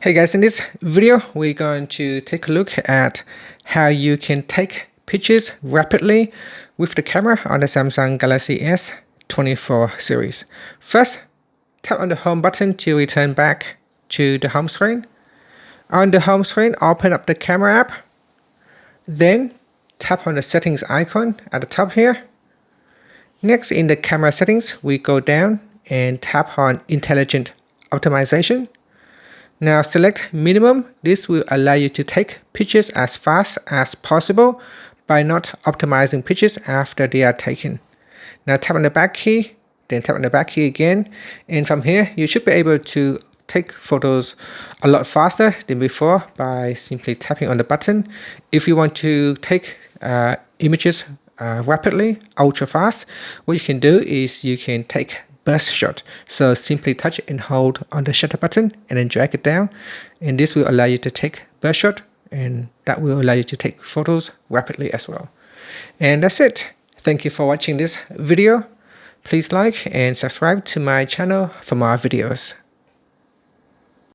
Hey guys, in this video we're going to take a look at how you can take pictures rapidly with the camera on the Samsung Galaxy S24 series. First, tap on the home button to return back to the home screen. On the home screen, open up the camera app. Then tap on the settings icon at the top here. Next, in the camera settings, we go down and tap on intelligent optimization. Now select minimum. This will allow you to take pictures as fast as possible by not optimizing pictures after they are taken. Now tap on the back key, then tap on the back key again, and from here you should be able to take photos a lot faster than before by simply tapping on the button. If you want to take images rapidly, ultra fast, what you can do is you can take burst shot. So simply touch and hold on the shutter button and then drag it down, and this will allow you to take burst shot, and that will allow you to take photos rapidly as well. And that's it. Thank you for watching this video. Please like and subscribe to my channel for more videos.